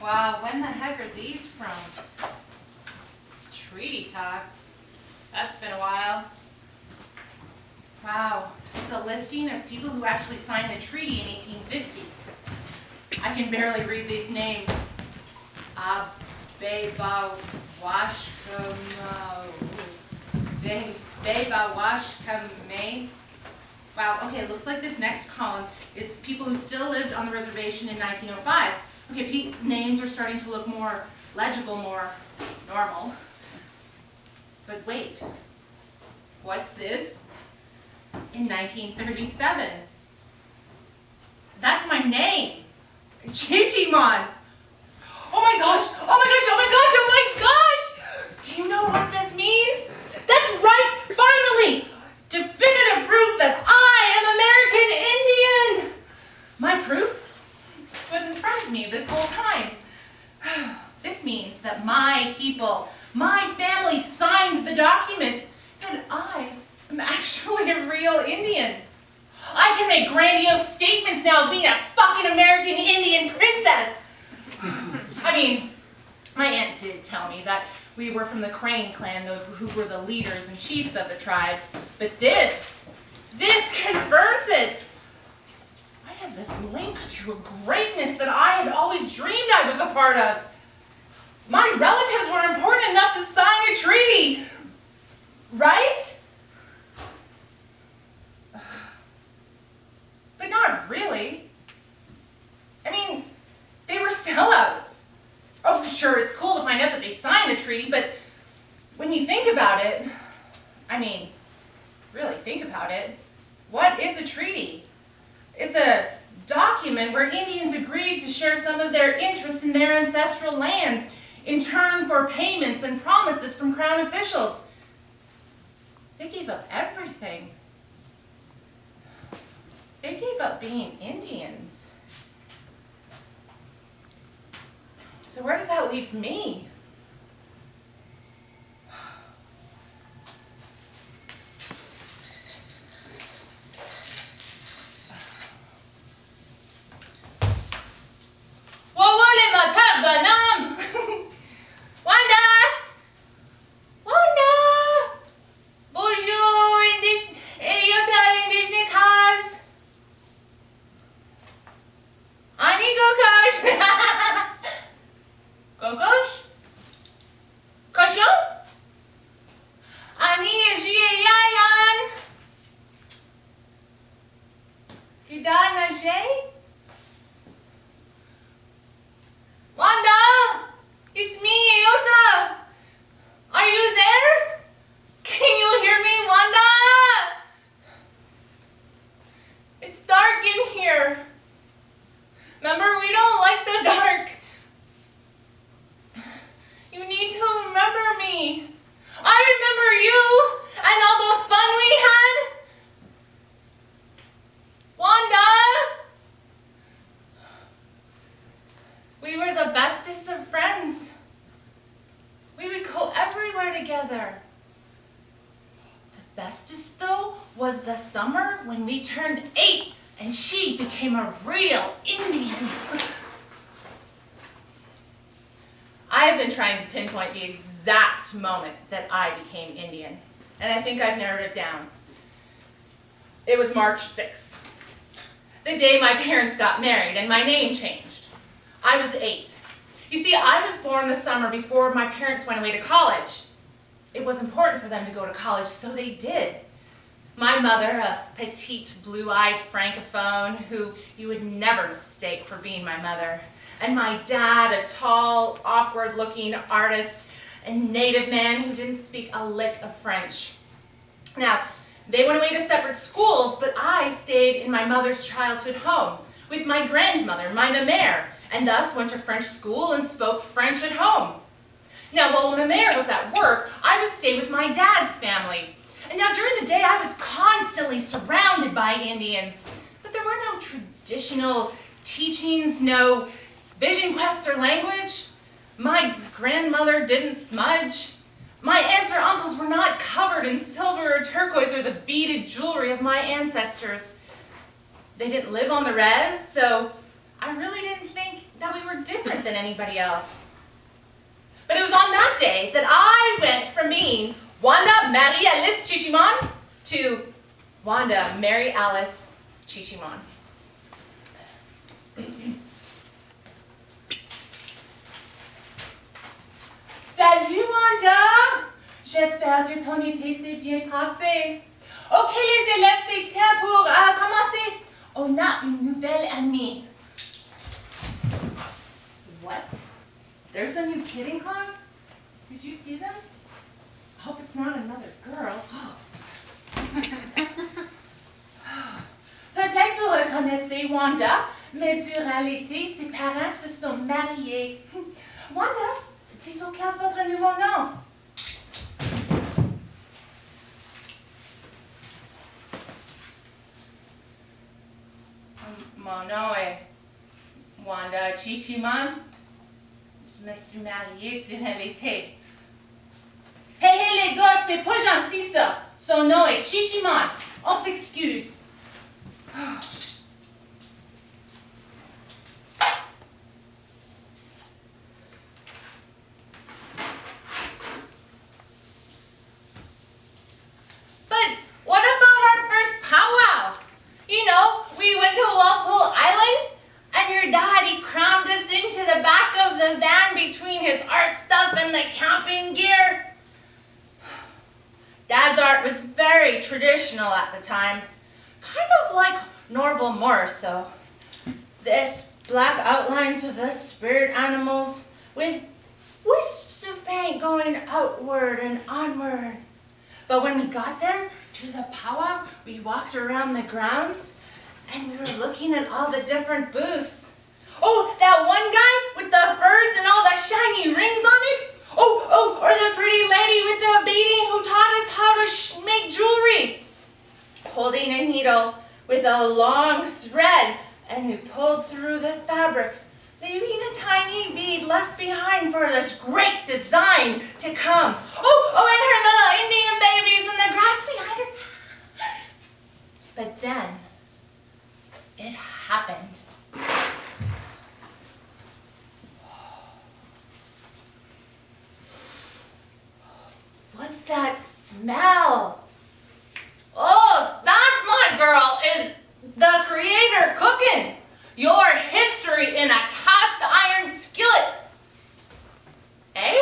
Wow, when the heck are these from? Treaty talks. That's been a while. Wow, it's a listing of people who actually signed the treaty in 1850. I can barely read these names. Bebawashkame. Wow, okay, looks like this next column is people who still lived on the reservation in 1905. Okay, names are starting to look more legible, more normal. But wait, what's this? In 1937. That's my name, Chichimon. Oh my gosh, oh my gosh, oh my gosh, oh my gosh! Do you know what this means? That's right, finally! Definitive proof that I am American Indian! My proof was in front of me this whole time. This means that my people, my family signed the document, and I am actually a real Indian. I can make grandiose statements now of being a fucking American Indian princess. I mean, my aunt did tell me that we were from the Crane clan, those who were the leaders and chiefs of the tribe. But this confirms it. I have this link to a greatness that I had always dreamed I was a part of. My relatives were important enough to sign a treaty, right? But not really. I mean, they were sellouts. Oh, sure, it's cool to find out that they signed the treaty, but when you think about it, I mean, really think about it, what is a treaty? It's a document where Indians agreed to share some of their interests in their ancestral lands in turn for payments and promises from Crown officials. They gave up everything. They gave up being Indians. So where does that leave me? The summer when we turned 8 and she became a real Indian. I have been trying to pinpoint the exact moment that I became Indian, and I think I've narrowed it down. It was March 6th, the day my parents got married and my name changed. I was 8. You see, I was born the summer before my parents went away to college. It was important for them to go to college, so they did. My mother, a petite, blue-eyed francophone who you would never mistake for being my mother. And my dad, a tall, awkward-looking artist and native man who didn't speak a lick of French. Now, they went away to separate schools, but I stayed in my mother's childhood home with my grandmother, my mère, and thus went to French school and spoke French at home. Now, while my mère was at work, I would stay with my dad's family. And now during the day, I was constantly surrounded by Indians, but there were no traditional teachings, no vision quest or language. My grandmother didn't smudge. My aunts or uncles were not covered in silver or turquoise or the beaded jewelry of my ancestors. They didn't live on the res, so I really didn't think that we were different than anybody else. But it was on that day that I went from being Wanda Marie Alice Chichimon to Wanda Mary Alice Chichimon. Salut Wanda! J'espère que ton été s'est bien passé. Ok les élèves, c'est temps pour commencer. On a une nouvelle amie. What? There's a new kid in class? Did you see them? I hope it's not another girl. Peut-être vous reconnaissez Wanda, mais durant l'été, ses parents se sont mariés. Wanda, c'est en classe votre nouveau nom. Mon nom est Wanda Chichimon. Je me suis mariée durant l'été. Hey les gars, c'est pas gentil ça. Son nom est Chichimon. On s'excuse. But what about our first powwow? You know, we went to Walpole Island and your daddy crammed us into the back of the van between his art stuff and the camping gear. Dad's art was very traditional at the time, kind of like Norval Morris, so this black outlines of the spirit animals with wisps of paint going outward and onward. But when we got there to the powwow, we walked around the grounds and we were looking at all the different booths. Oh, that one guy with the furs and all the shiny rings on it. Oh, or the pretty lady with the beading who taught us how to make jewelry. Holding a needle with a long thread and who pulled through the fabric, leaving a tiny bead left behind for this great design to come. Oh, and her little Indian babies in the grass behind her. But then, it happened. What's that smell? Oh, that, my girl, is the Creator cooking. Your history in a cast iron skillet. Eh?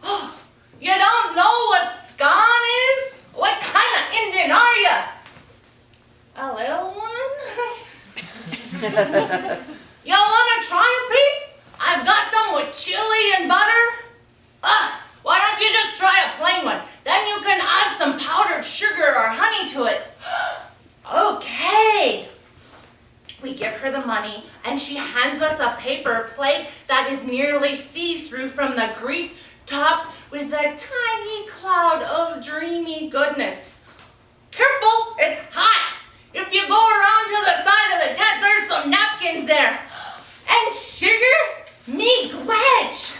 Oh, you don't know what scone is? What kind of Indian are you? A little one? You want to try a piece? I've got them with chili and butter. Why don't you just try a plain one? Then you can add some powdered sugar or honey to it. Okay. We give her the money, and she hands us a paper plate that is nearly see-through from the grease, topped with a tiny cloud of dreamy goodness. Careful, it's hot. If you go around to the side of the tent, there's some napkins there. And sugar? Me wedge.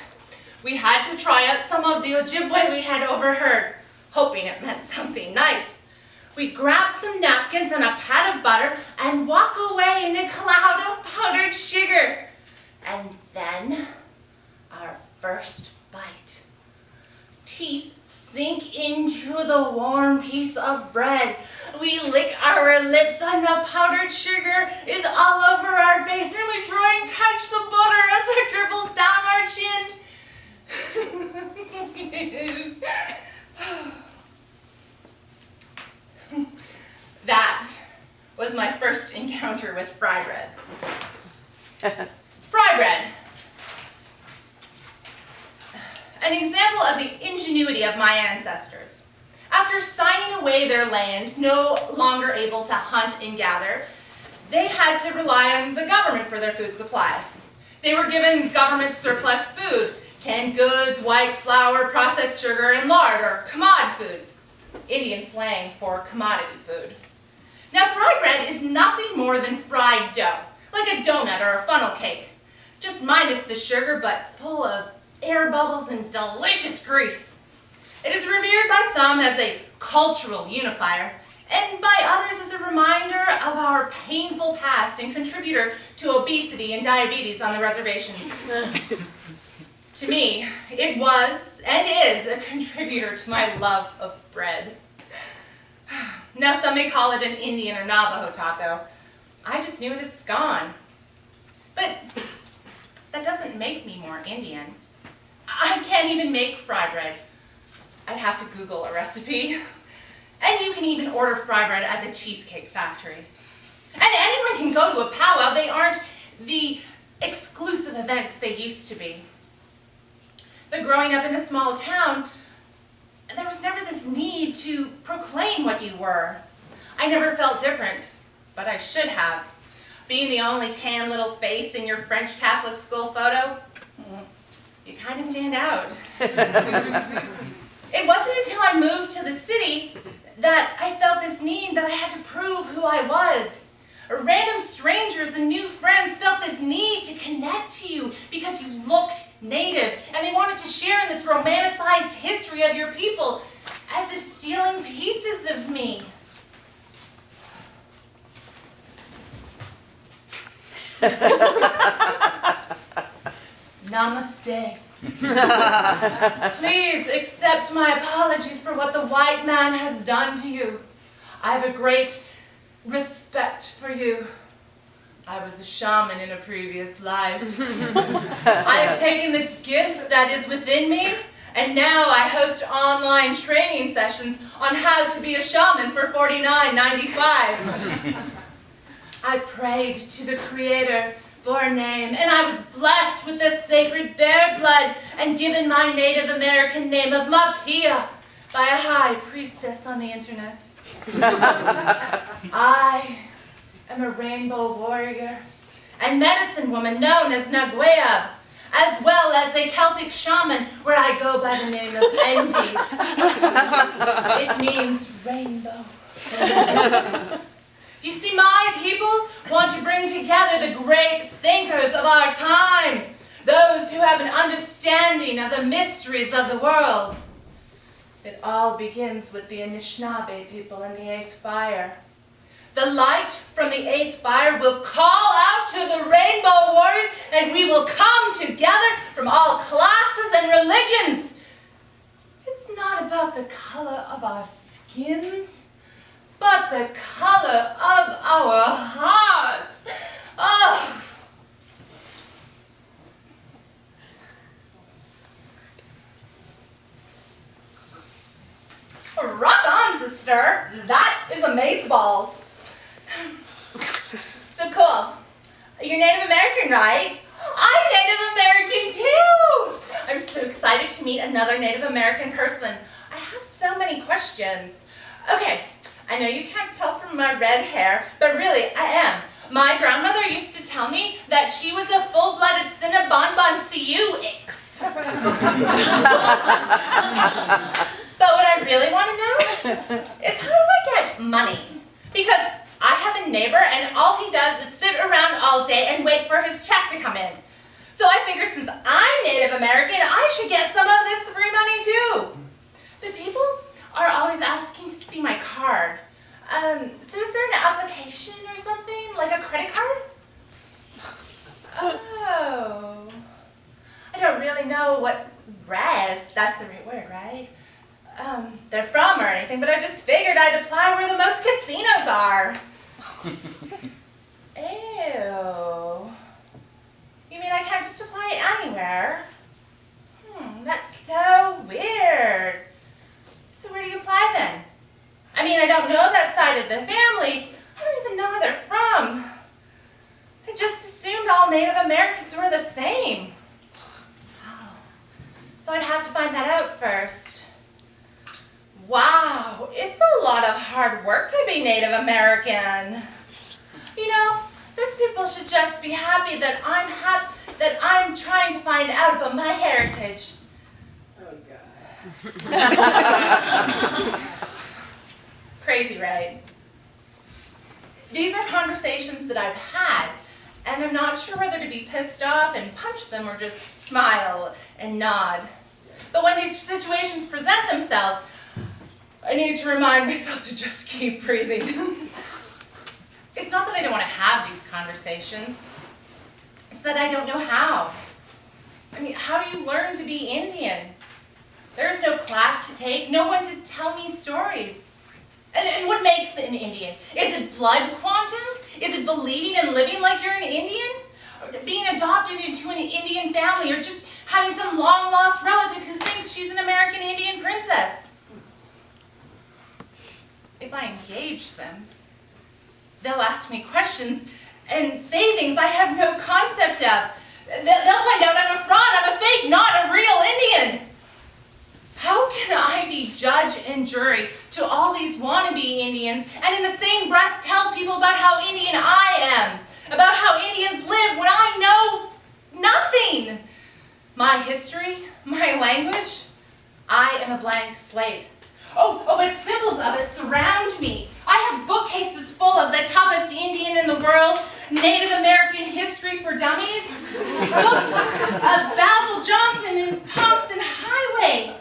We had to try out some of the Ojibwe we had overheard, hoping it meant something nice. We grab some napkins and a pat of butter and walk away in a cloud of powdered sugar. And then, our first bite. Teeth sink into the warm piece of bread. We lick our lips and the powdered sugar is all over our face, and we try and catch the butter as it dribbles down our chin. That was my first encounter with fry bread. Fry bread. An example of the ingenuity of my ancestors. After signing away their land, no longer able to hunt and gather, they had to rely on the government for their food supply. They were given government surplus food, canned goods, white flour, processed sugar, and lard, or commod food, Indian slang for commodity food. Now, fry bread is nothing more than fried dough, like a donut or a funnel cake, just minus the sugar, but full of air bubbles and delicious grease. It is revered by some as a cultural unifier, and by others as a reminder of our painful past and contributor to obesity and diabetes on the reservations. To me, it was and is a contributor to my love of bread. Now some may call it an Indian or Navajo taco. I just knew it as scone. But that doesn't make me more Indian. I can't even make fry bread. I'd have to Google a recipe. And you can even order fry bread at the Cheesecake Factory. And anyone can go to a powwow. They aren't the exclusive events they used to be. But growing up in a small town, there was never this need to proclaim what you were. I never felt different, but I should have. Being the only tan little face in your French Catholic school photo, you kind of stand out. It wasn't until I moved to the city that I felt this need that I had to prove who I was. Random strangers and new friends felt this need to connect to you because you looked native, and they wanted to share in this romanticized history of your people, as if stealing pieces of me. Namaste. Please accept my apologies for what the white man has done to you. I have a great respect for you. I was a shaman in a previous life. I have taken this gift that is within me, and now I host online training sessions on how to be a shaman for $49.95. I prayed to the Creator for a name, and I was blessed with the sacred bear blood and given my Native American name of Mapia by a high priestess on the internet. I am a rainbow warrior and medicine woman known as Nagueab, as well as a Celtic shaman where I go by the name of Envis. It means rainbow. You see, my people want to bring together the great thinkers of our time, those who have an understanding of the mysteries of the world. It all begins with the Anishinaabe people and the 8th fire. The light from the 8th fire will call out to the rainbow warriors, and we will come together from all classes and religions. It's not about the color of our skins, but the color of our hearts. Oh. Rock on, sister. That is amazeballs. So cool. You're Native American, right? I'm Native American too. I'm so excited to meet another Native American person. I have so many questions. Okay, I know you can't tell from my red hair, but really, I am. My grandmother used to tell me that she was a full-blooded Cinnabon CU-ix. But what I really want to know is, how do I get money? Because I have a neighbor and all he does is sit around all day and wait for his check to come in. So I figured since I'm Native American, I should get some of this free money too. But people are always asking to see my card. So is there an application or something, like a credit card? Oh. I don't really know what res, that's the right word, right? They're from or anything, but I just figured I'd apply where the most casinos are. Ew. You mean I can't just apply anywhere? That's so weird. So where do you apply then? I mean, I don't know that side of the family. I don't even know where they're from. I just assumed all Native Americans were the same. Oh. So I'd have to find that out first. Wow, it's a lot of hard work to be Native American. You know, those people should just be happy that I'm trying to find out about my heritage. Oh, God. Crazy, right? These are conversations that I've had, and I'm not sure whether to be pissed off and punch them or just smile and nod. But when these situations present themselves, I needed to remind myself to just keep breathing. It's not that I don't want to have these conversations. It's that I don't know how. I mean, how do you learn to be Indian? There's no class to take, no one to tell me stories. And what makes an Indian? Is it blood quantum? Is it believing and living like you're an Indian? Or being adopted into an Indian family? Or just having some long-lost relative who thinks she's an American Indian princess? If I engage them, they'll ask me questions and say things I have no concept of. They'll find out I'm a fraud, I'm a fake, not a real Indian. How can I be judge and jury to all these wannabe Indians and in the same breath tell people about how Indian I am, about how Indians live when I know nothing? My history, my language, I am a blank slate. But symbols of it surround me. I have bookcases full of the toughest Indian in the world, Native American history for dummies, books of Basil Johnson and Thompson Highway.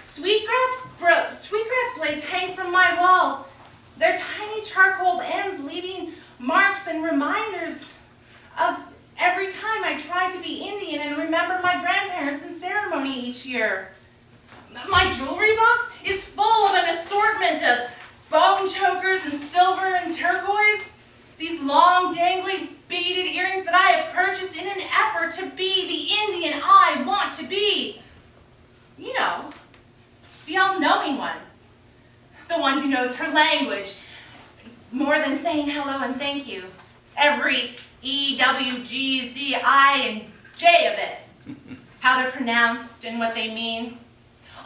Sweetgrass blades hang from my wall, their tiny charcoal ends leaving marks and reminders of every time I try to be Indian and remember my grandparents in ceremony each year. My jewelry box is full of an assortment of bone chokers and silver and turquoise, these long dangly beaded earrings that I have purchased in an effort to be the Indian I want to be. You know, the all-knowing one. The one who knows her language more than saying hello and thank you. Every E, W, G, Z, I, and J of it. How they're pronounced and what they mean.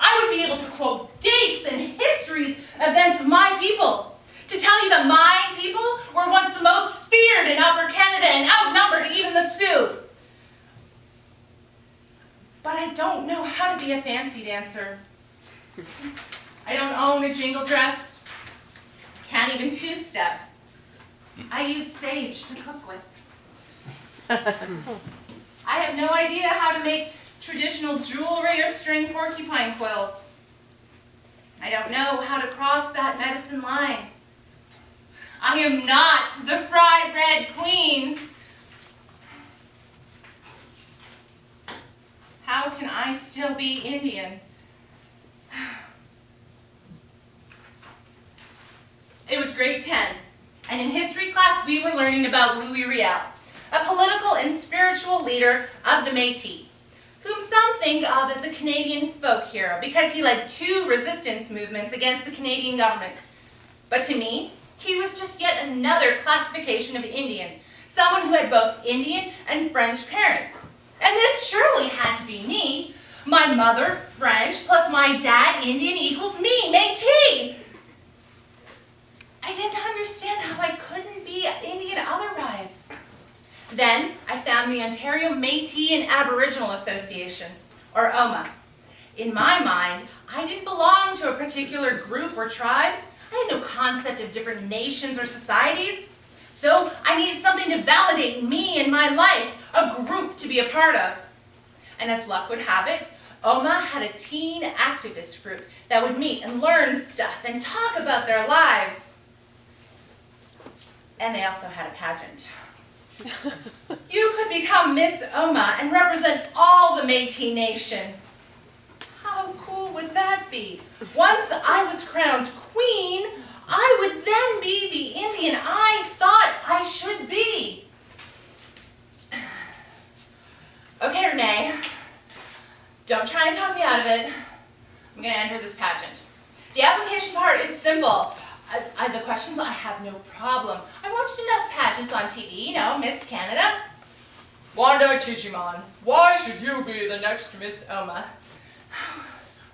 I would be able to quote dates and histories, events of my people. To tell you that my people were once the most feared in Upper Canada and outnumbered even the Sioux. But I don't know how to be a fancy dancer. I don't own a jingle dress. Can't even two-step. I use sage to cook with. I have no idea how to make traditional jewelry or string porcupine quills. I don't know how to cross that medicine line. I am not the fried red queen. How can I still be Indian? It was grade 10, and in history class we were learning about Louis Riel, a political and spiritual leader of the Métis, whom some think of as a Canadian folk hero because he led 2 resistance movements against the Canadian government. But to me, he was just yet another classification of Indian, someone who had both Indian and French parents. And this surely had to be me. My mother, French, plus my dad, Indian, equals me, Métis. I didn't understand how I couldn't be Indian otherwise. Then I found the Ontario Métis and Aboriginal Association, or OMA. In my mind, I didn't belong to a particular group or tribe. I had no concept of different nations or societies. So I needed something to validate me and my life, a group to be a part of. And as luck would have it, OMA had a teen activist group that would meet and learn stuff and talk about their lives. And they also had a pageant. You could become Miss OMA and represent all the Métis Nation. How cool would that be? Once I was crowned queen, I would then be the Indian I thought I should be. Okay, Renee, don't try and talk me out of it. I'm going to enter this pageant. The application part is simple. The questions, I have no problem. I watched enough pageants on TV, you know, Miss Canada. Wanda Chichiman, why should you be the next Miss OMA?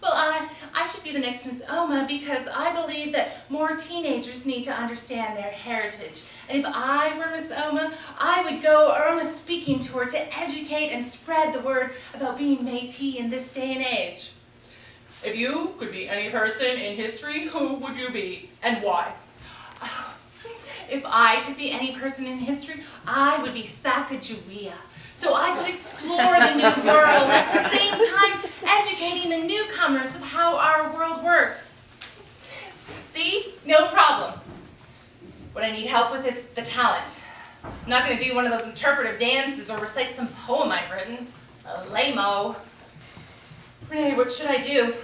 Well, I should be the next Miss OMA because I believe that more teenagers need to understand their heritage. And if I were Miss OMA, I would go on a speaking tour to educate and spread the word about being Métis in this day and age. If you could be any person in history, who would you be and why? If I could be any person in history, I would be Sacagawea. So I could explore the new world, at the same time educating the newcomers of how our world works. See? No problem. What I need help with is the talent. I'm not going to do one of those interpretive dances or recite some poem I've written. A lame-o. Renee, what should I do?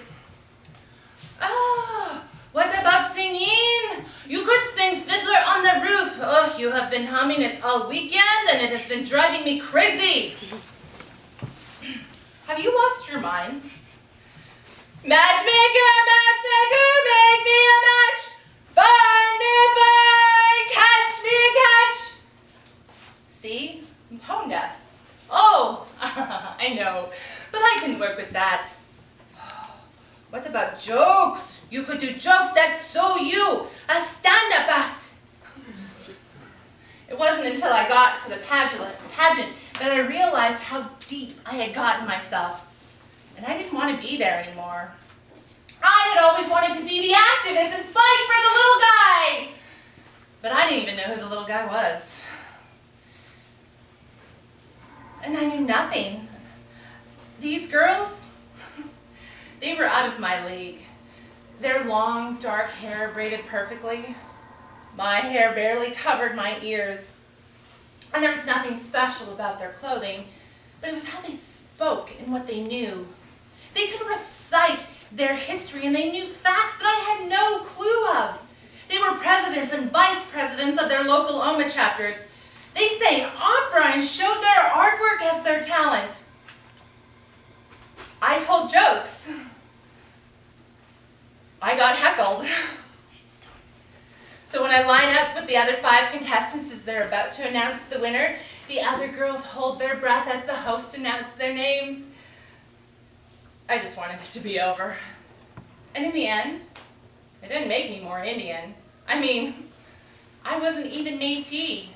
What about singing? You could sing Fiddler on the Roof. Oh, you have been humming it all weekend and it has been driving me crazy. Have you lost your mind? Matchmaker, matchmaker, make me a match. Find me a find, catch me a catch. See? I'm tone deaf. Oh, I know, but I can work with that. What about jokes? You could do jokes that's so you, a stand-up act. It wasn't until I got to the pageant that I realized how deep I had gotten myself. And I didn't want to be there anymore. I had always wanted to be the activist and fight for the little guy. But I didn't even know who the little guy was. And I knew nothing. These girls, they were out of my league. Their long, dark hair braided perfectly. My hair barely covered my ears. And there was nothing special about their clothing, but it was how they spoke and what they knew. They could recite their history and they knew facts that I had no clue of. They were presidents and vice presidents of their local OMA chapters. They sang opera and showed their artwork as their talent. I told jokes. I got heckled. So when I line up with the other 5 contestants as they're about to announce the winner, the other girls hold their breath as the host announced their names. I just wanted it to be over. And in the end, it didn't make me more Indian. I mean, I wasn't even Métis.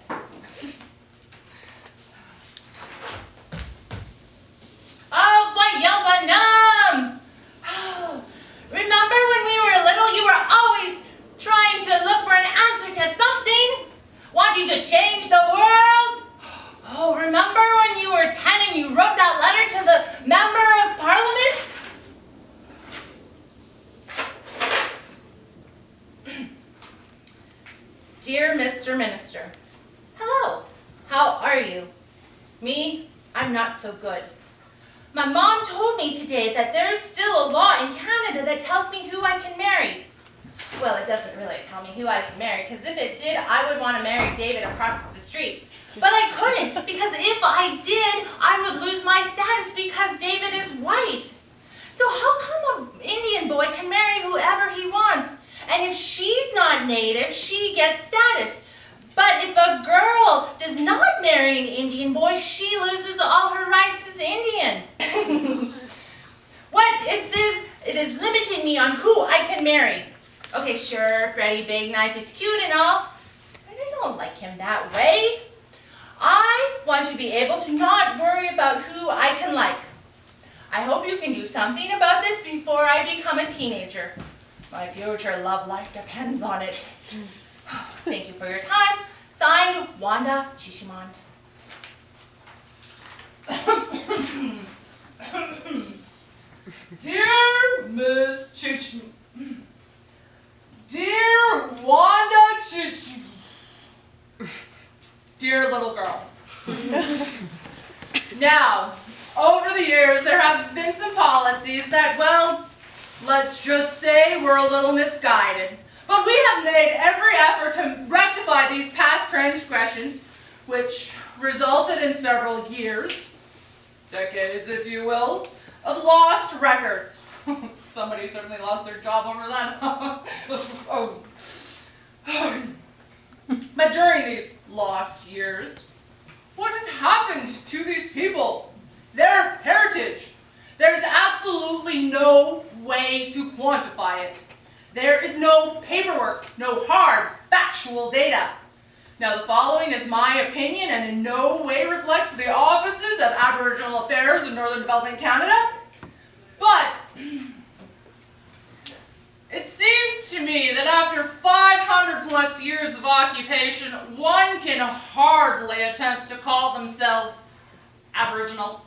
Oh, Vayavanam! Remember when we were little, you were always trying to look for an answer to something? Wanting to change the world? Oh, remember when you were 10 and you wrote that letter to the member of parliament? Dear Mr. Minister, hello, how are you? Me, I'm not so good. My mom told me today that there's still a law in Canada that tells me who I can marry. Well, it doesn't really tell me who I can marry, because if it did, I would want to marry David across the street. But I couldn't, because if I did, I would lose my status because David is white. So how come an Indian boy can marry whoever he wants? And if she's not native, she gets status. But if a girl does not marry an Indian boy, she loses all her rights as Indian. What it says, it is limiting me on who I can marry. Okay, sure, Freddie Big Knife is cute and all, but I don't like him that way. I want to be able to not worry about who I can like. I hope you can do something about this before I become a teenager. My future love life depends on it. Thank you for your time. Signed, Wanda Chishiman. Dear Miss Chishiman. Dear Wanda Chishiman. Dear little girl. Now, over the years, there have been some policies that, well, let's just say we're a little misguided. But we have made every effort to rectify these past transgressions, which resulted in several years, decades if you will, of lost records. Somebody certainly lost their job over that. Oh. But during these lost years, what has happened to these people? Their heritage. There's absolutely no way to quantify it. There is no paperwork, no hard, factual data. Now, the following is my opinion and in no way reflects the offices of Aboriginal Affairs in Northern Development Canada, but it seems to me that after 500 plus years of occupation, one can hardly attempt to call themselves Aboriginal.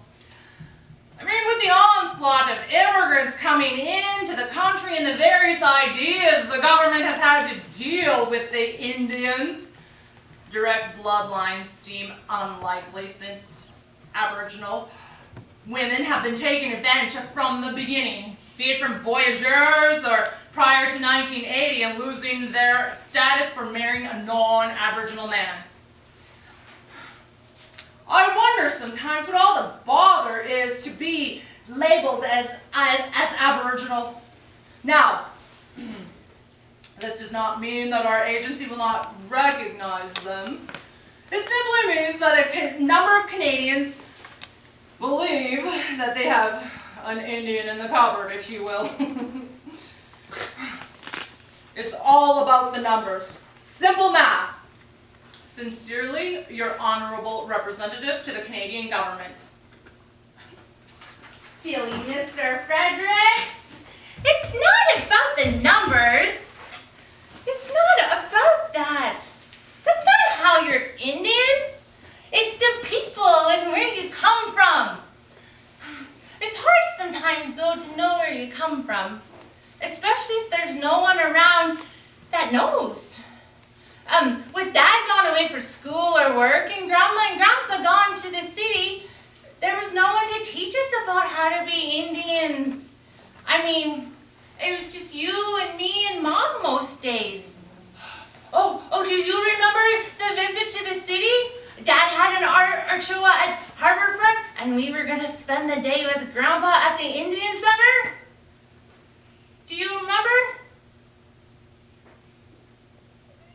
I mean, with the onslaught of immigrants coming into the country and the various ideas the government has had to deal with the Indians, direct bloodlines seem unlikely since Aboriginal women have been taken advantage of from the beginning, be it from voyageurs or prior to 1980 and losing their status for marrying a non-Aboriginal man. I wonder sometimes what all the bother is to be labeled as Aboriginal. Now, this does not mean that our agency will not recognize them. It simply means that a number of Canadians believe that they have an Indian in the cupboard, if you will. It's all about the numbers. Simple math. Sincerely, your honorable representative to the Canadian government. Silly Mr. Fredericks. It's not about the numbers. It's not about that. That's not how you're Indian. It's the people and where you come from. It's hard sometimes, though, to know where you come from, especially if there's no one around that knows. With Dad gone away for school or work and Grandma and Grandpa gone to the city, there was no one to teach us about how to be Indians. I mean, it was just you and me and Mom most days. Oh, do you remember the visit to the city? Dad had an art show at Harbourfront, and we were going to spend the day with Grandpa at the Indian Center. Do you remember?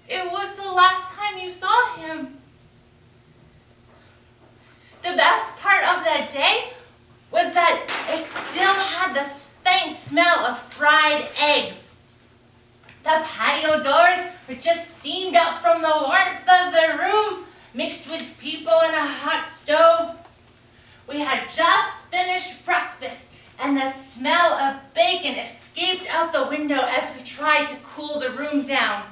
It was the last time you saw him. The best part of that day was that it still had the faint smell of fried eggs. The patio doors were just steamed up from the warmth of the room, mixed with people in a hot stove. We had just finished breakfast, and the smell of bacon escaped out the window as we tried to cool the room down.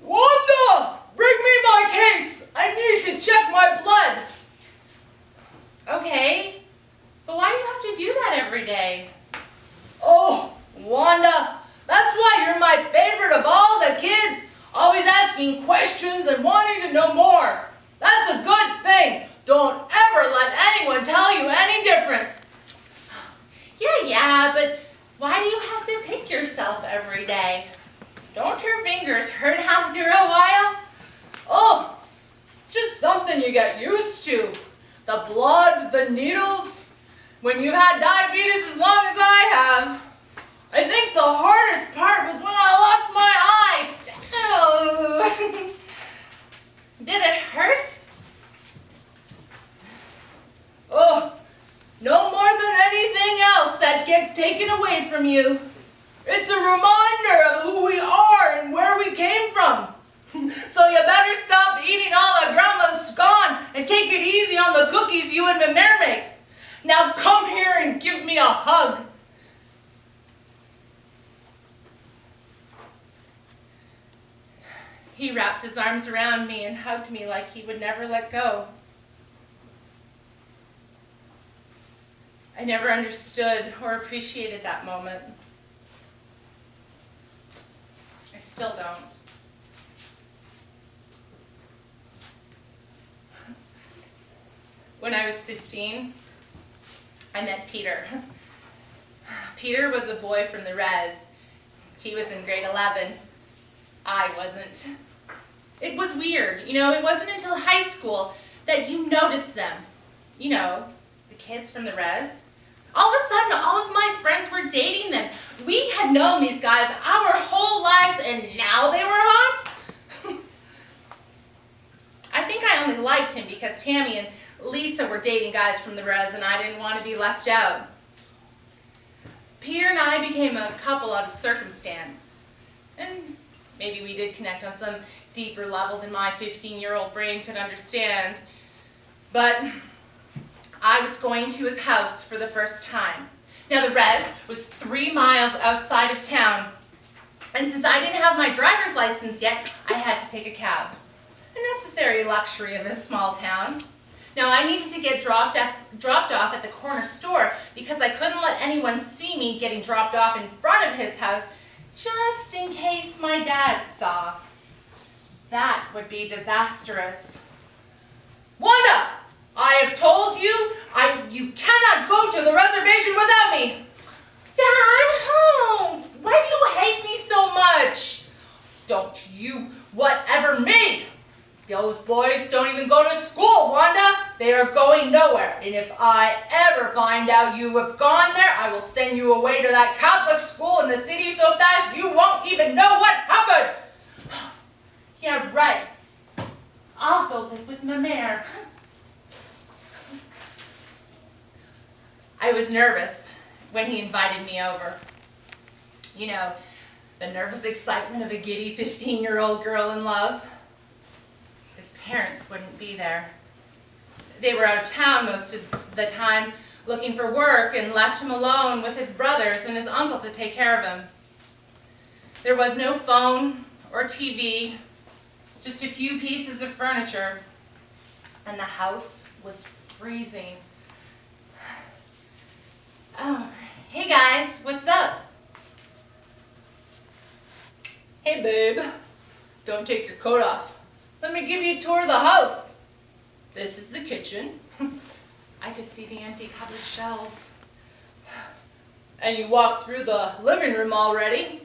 Wanda! Bring me my case! I need to check my blood! Okay, but why do you have to do that every day? Oh, Wanda, that's why you're my favorite of all the kids, always asking questions and wanting to know more. That's a good thing. Don't ever let anyone tell you any different. Yeah, but why do you have to pick yourself every day? Don't your fingers hurt after a while? Oh, it's just something you get used to. The blood, the needles. When you've had diabetes as long as I have. I think the hardest part was when I lost my eye. Oh. Did it hurt? Oh, no more than anything else that gets taken away from you. It's a reminder of who we are and where we came from. So you better stop eating all of Grandma's scone and take it easy on the cookies you and Mimir make. Now come here and give me a hug. He wrapped his arms around me and hugged me like he would never let go. I never understood or appreciated that moment. I still don't. When I was 15, I met Peter. Peter was a boy from the res. He was in grade 11. I wasn't. It was weird, it wasn't until high school that you noticed them. The kids from the res. All of a sudden, all of my friends were dating them. We had known these guys our whole lives, and now they were hot? I think I only liked him because Tammy and Lisa were dating guys from the res, and I didn't want to be left out. Peter and I became a couple out of circumstance. And maybe we did connect on some deeper level than my 15-year-old brain could understand. But I was going to his house for the first time. Now, the res was 3 miles outside of town. And since I didn't have my driver's license yet, I had to take a cab. A necessary luxury of a small town. Now I needed to get dropped off at the corner store because I couldn't let anyone see me getting dropped off in front of his house just in case my dad saw. That would be disastrous. Wanda! I have told you, you cannot go to the reservation without me. Dad, home! Why do you hate me so much? Don't you whatever me. Those boys don't even go to school, Wanda. They are going nowhere. And if I ever find out you have gone there, I will send you away to that Catholic school in the city so fast you won't even know what happened. Yeah, right. I'll go live with my mare. I was nervous when he invited me over. You know, the nervous excitement of a giddy 15-year-old girl in love. His parents wouldn't be there. They were out of town most of the time looking for work and left him alone with his brothers and his uncle to take care of him. There was no phone or TV, just a few pieces of furniture, and the house was freezing. Oh, hey guys, what's up? Hey babe, don't take your coat off. Let me give you a tour of the house. This is the kitchen. I could see the empty cupboard shelves. And you walked through the living room already.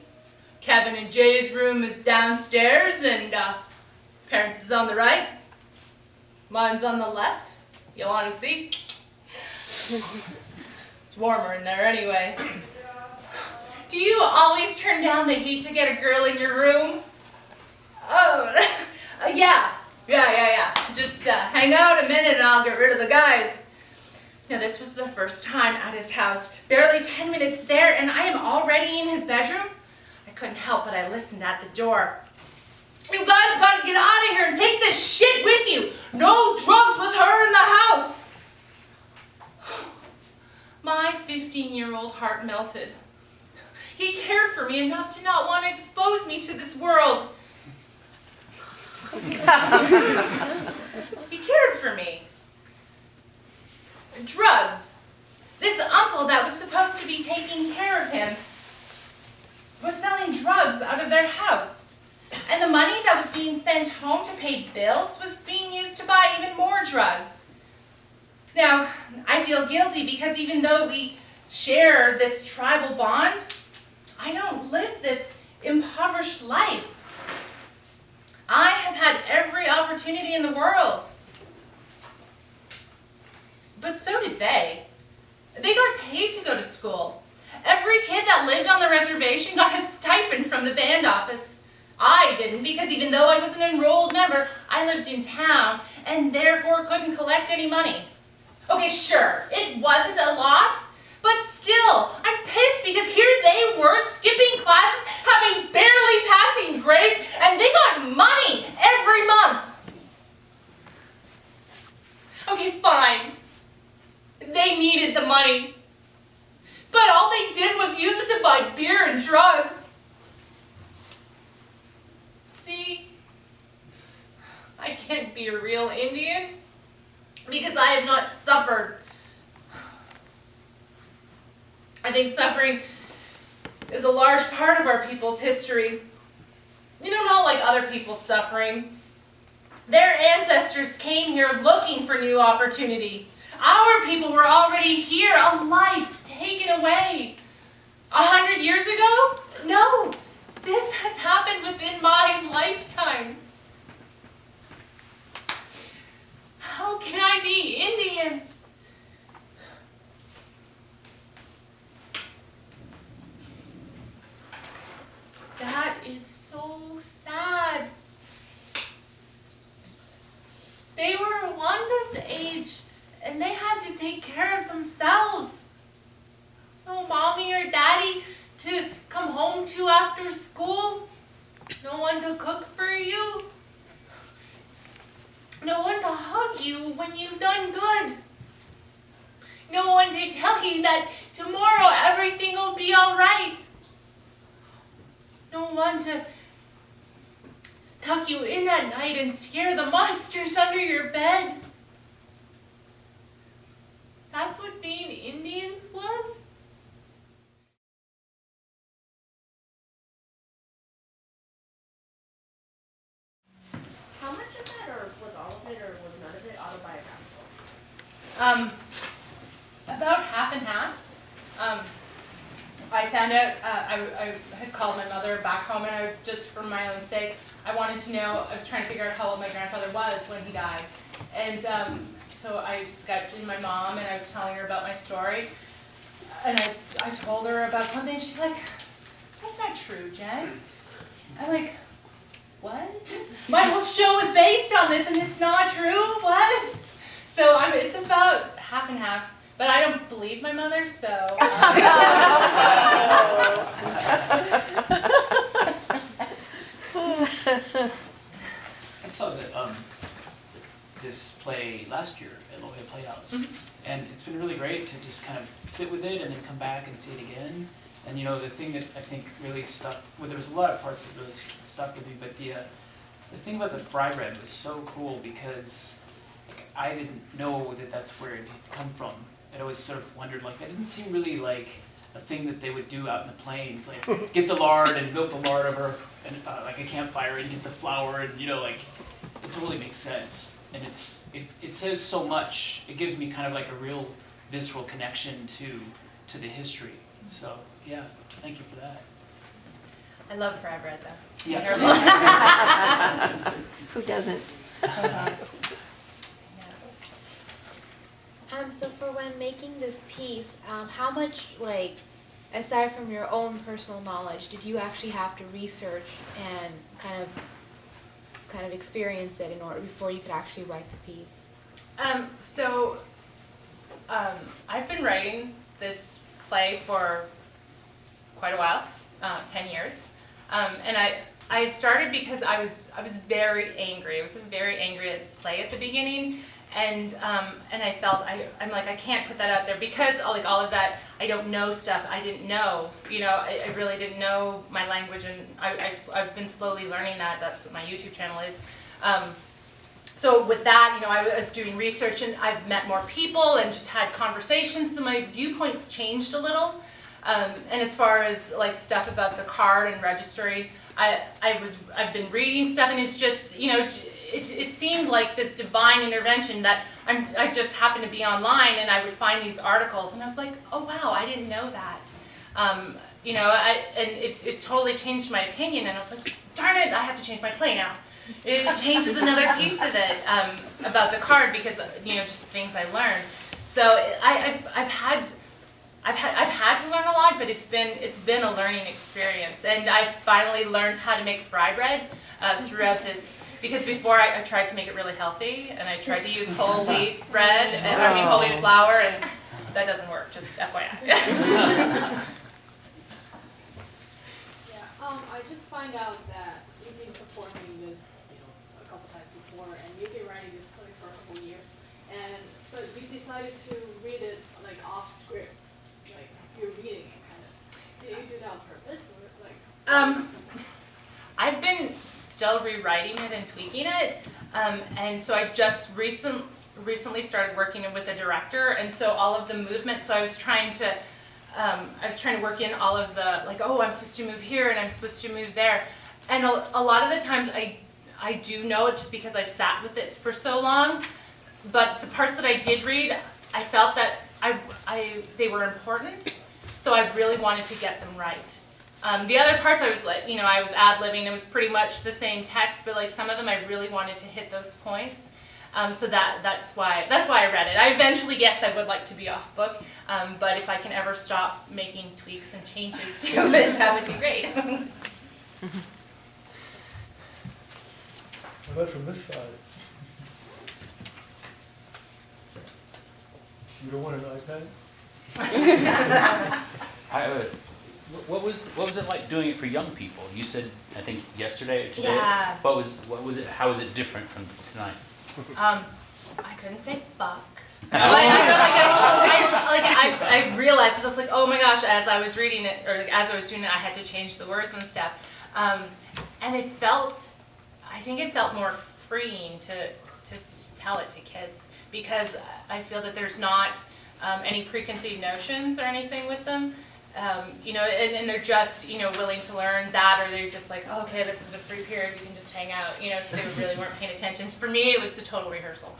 Kevin and Jay's room is downstairs and parents is on the right. Mine's on the left. You want to see? It's warmer in there anyway. Do you always turn down the heat to get a girl in your room? Oh, yeah. Just hang out a minute and I'll get rid of the guys. Now this was the first time at his house. Barely 10 minutes there and I am already in his bedroom. I couldn't help but I listened at the door. You guys gotta get out of here and take this shit with you. No drugs with her in the house. My 15-year-old heart melted. He cared for me enough to not want to expose me to this world. He cared for me. Drugs. This uncle that was supposed to be taking care of him was selling drugs out of their house. And the money that was being sent home to pay bills was being used to buy even more drugs. Now, I feel guilty because even though we share this tribal bond, I don't live this impoverished life. I have had every opportunity in the world. But so did they. They got paid to go to school. Every kid that lived on the reservation got a stipend from the band office. I didn't because even though I was an enrolled member, I lived in town and therefore couldn't collect any money. Okay, sure, it wasn't a lot, but still, I'm pissed because here they were skipping classes, having barely passing grades, and they got money every month. Okay, fine. They needed the money. But all they did was use it to buy beer and drugs. See, I can't be a real Indian because I have not suffered. I think suffering is a large part of our people's history. You don't know like other people's suffering. Their ancestors came here looking for new opportunity. Our people were already here, a life taken away. 100 years ago? No, this has happened within my lifetime. How can I be Indian? That is so sad. They were Wanda's age and they had to take care of themselves. No mommy or daddy to come home to after school. No one to cook for you. No one to hug you when you've done good. No one to tell you that tomorrow everything will be all right. No one to tuck you in at night and scare the monsters under your bed. That's what being Indians was? How much of that, or was all of it, or was none of it autobiographical? About half and half. I found out, I had called my mother back home, and just for my own sake, I wanted to know, I was trying to figure out how old my grandfather was when he died. And so I Skyped in my mom, and I was telling her about my story. And I told her about something, and she's like, that's not true, Jen. I'm like, what? My whole show is based on this, and it's not true? What? So it's about half and half. But I don't believe my mother, so. I saw that this play last year at La Jolla Playhouse, and it's been really great to just kind of sit with it and then come back and see it again. And you know, the thing that I think really stuck, well, there was a lot of parts that really stuck with me, but the thing about the fry bread was so cool because like, I didn't know that that's where it had come from. I'd always sort of wondered, like, that didn't seem really like a thing that they would do out in the plains, like get the lard and milk the lard over and like a campfire and get the flour and you know, like it totally makes sense. And it says so much. It gives me kind of like a real visceral connection to the history. So yeah, thank you for that. I love fry bread though. Yeah. Who doesn't? So for when making this piece, how much, like, aside from your own personal knowledge, did you actually have to research and kind of experience it in order before you could actually write the piece? I've been writing this play for quite a while, 10 years, and I started because I was very angry. I was very angry at play at the beginning. And I felt I'm like I can't put that out there because all of that I don't know stuff I didn't know, you know, I really didn't know my language, and I've been slowly learning that. That's what my YouTube channel is. So with that, you know, I was doing research and I've met more people and just had conversations, so my viewpoints changed a little. And as far as like stuff about the card and registry, I've been reading stuff, and it's just, you know, it seemed like this divine intervention that I just happened to be online and I would find these articles and I was like, oh wow, I didn't know that. You know, and it totally changed my opinion, and I was like, darn it, I have to change my play now. It changes another piece of it about the card because, you know, just things I learned. So I've had to learn a lot, but it's been a learning experience, and I finally learned how to make fry bread throughout this. Because before I tried to make it really healthy, and I tried to use whole wheat bread, whole wheat flour, and that doesn't work, just FYI. I just find out that you've been performing this, you know, a couple times before, and you've been writing this play for a couple years, but you decided to read it like off script, like you're reading it kind of. Do you do that on purpose, or like? I've been still rewriting it and tweaking it, and so I just recently started working with a director, and so all of the movement. So I was trying to work in all of the, like, oh, I'm supposed to move here and I'm supposed to move there, and a lot of the times I do know it just because I've sat with it for so long. But the parts that I did read, I felt that they were important, so I really wanted to get them right. The other parts I was like, you know, I was ad-libbing. It was pretty much the same text, but like some of them I really wanted to hit those points. So that's why I read it. I eventually, yes, I would like to be off book, but if I can ever stop making tweaks and changes to it, that would be great. What about from this side? You don't want an iPad? What was it like doing it for young people? You said, I think yesterday or today. Yeah. What was it? How was it different from tonight? I couldn't say fuck. I realized it. I was like, oh my gosh, as I was reading it, or like, as I was doing it, I had to change the words and stuff. And I think it felt more freeing to tell it to kids, because I feel that there's not any preconceived notions or anything with them. And they're just, willing to learn that, or they're just like, oh, okay, this is a free period, we can just hang out, so they really weren't paying attention. For me, it was a total rehearsal.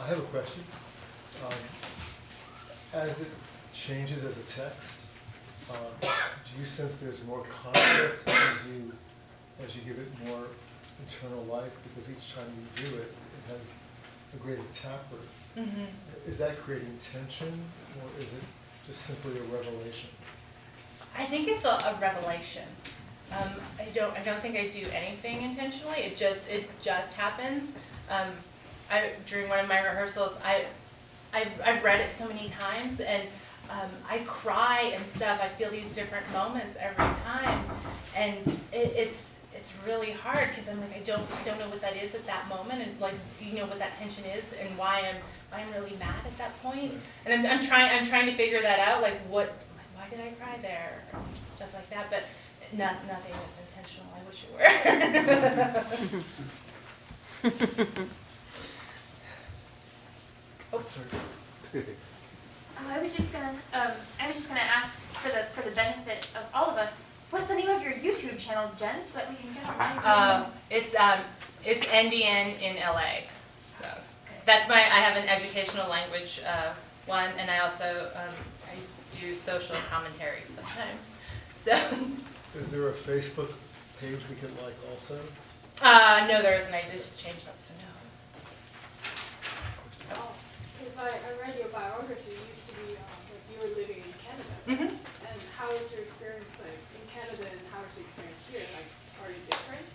I have a question. As it changes as a text, do you sense there's more conflict as you give it more internal life? Because each time you do it, it has a greater taproot. Mm-hmm. Is that creating tension, or is it just simply a revelation? I think it's a revelation. I don't think I do anything intentionally. It just happens. During one of my rehearsals, I've read it so many times, and I cry and stuff. I feel these different moments every time, and it's really hard, because I'm like, I don't know what that is at that moment, and like, what that tension is, and why I'm really mad at that point. And I'm trying to figure that out, like why did I cry there, or stuff like that. But nothing is intentional. I wish it were. Oh, sorry. I was just gonna ask for the benefit of all of us, what's the name of your YouTube channel, Jen, so that we can get online? It's NDN in LA. So that's I have an educational language one, and I also I do social commentary sometimes. So. Is there a Facebook page we could like also? No, there isn't. I just changed that, so no. Oh, because I read your biography. It used to be like you were living in Canada. Mm-hmm. And how was your experience like in Canada, and how was your experience here? Like, are you different?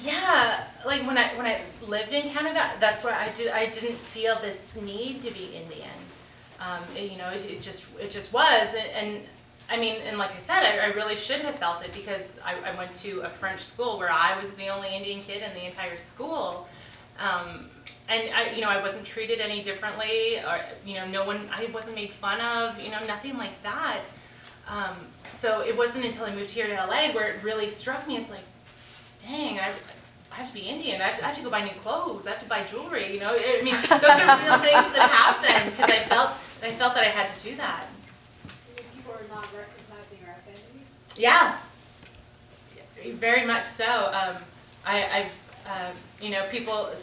Yeah, like when I lived in Canada, that's where I didn't feel this need to be Indian. It just was, and I mean, and like I said, I really should have felt it, because I went to a French school where I was the only Indian kid in the entire school. And I wasn't treated any differently, or, I wasn't made fun of, nothing like that. So it wasn't until I moved here to LA where it really struck me as like, dang, I have to be Indian. I have to go buy new clothes. I have to buy jewelry. I mean, those are real things that happen, because I felt that I had to do that. People are not recognizing your identity. Yeah, very much so.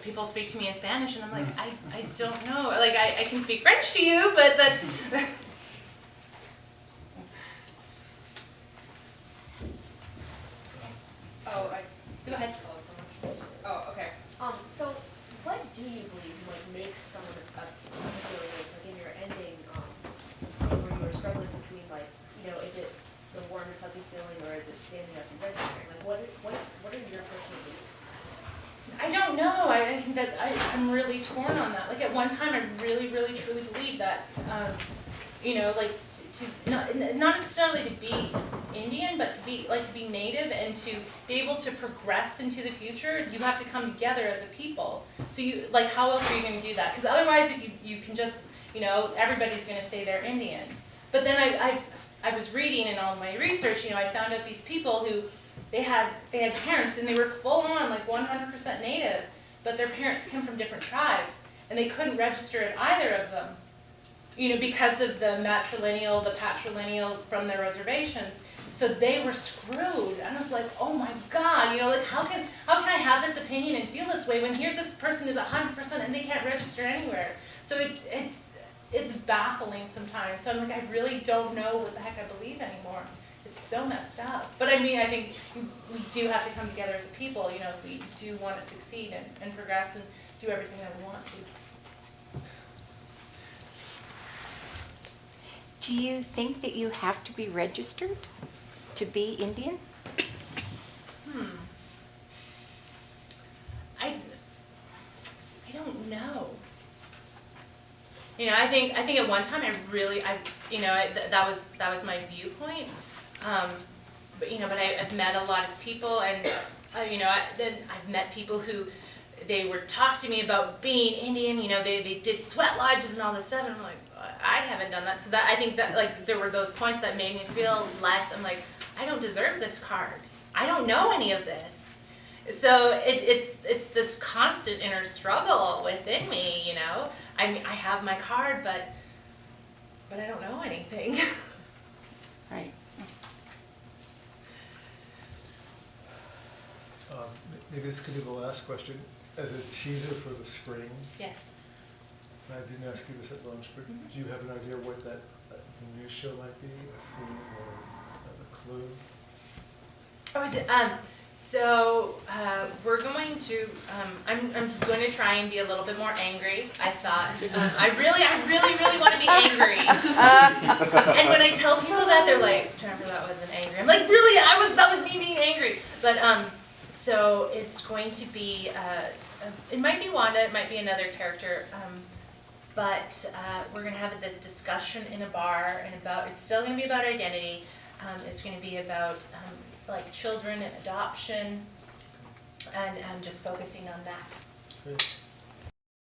People speak to me in Spanish, and I'm like, I don't know. Like, I can speak French to you, but that's. Go ahead. Oh, okay. So what do you believe makes someone a particular race? Like in your ending, where you were struggling between is it the warm and fuzzy feeling, or is it standing up and registering? Like what are your personal beliefs? I don't know. I think that I'm really torn on that. Like at one time, I really, really, truly believed that, not necessarily to be Indian, but to be Native, and to be able to progress into the future, you have to come together as a people. So how else are you going to do that? Because otherwise, if you can just, everybody's going to say they're Indian. But then I was reading in all my research, I found out these people who they had parents, and they were full on, like 100% Native, but their parents came from different tribes, and they couldn't register in either of them, because of the matrilineal, the patrilineal from their reservations. So they were screwed. And I was like, oh my God, how can I have this opinion and feel this way when here this person is 100% and they can't register anywhere? So it's baffling sometimes. So I'm like, I really don't know what the heck I believe anymore. It's so messed up. But I mean, I think we do have to come together as a people, if we do want to succeed and progress and do everything that we want to. Do you think that you have to be registered to be Indian? I don't know. I think at one time that was my viewpoint. But I've met a lot of people, and then I've met people who they were talking to me about being Indian, you know, they did sweat lodges and all this stuff, and I'm like, I haven't done that. So that, I think that, like, there were those points that made me feel less, I'm like, I don't deserve this card. I don't know any of this. So it's this constant inner struggle within me, you know. I mean, I have my card, but I don't know anything. Right. Maybe this could be the last question. As a teaser for the spring, Yes. I didn't ask you this at lunch, but do you have an idea what that the new show might be, a theme or a clue? So we're going to. I'm going to try and be a little bit more angry. I thought. I really want to be angry. And when I tell people that, they're like, "Jennifer, that wasn't angry." I'm like, "Really? That was me being angry." But so it's going to be. It might be Wanda. It might be another character. But we're going to have this discussion in a bar, and it's still going to be about identity. It's going to be about like children and adoption, and just focusing on that. Great.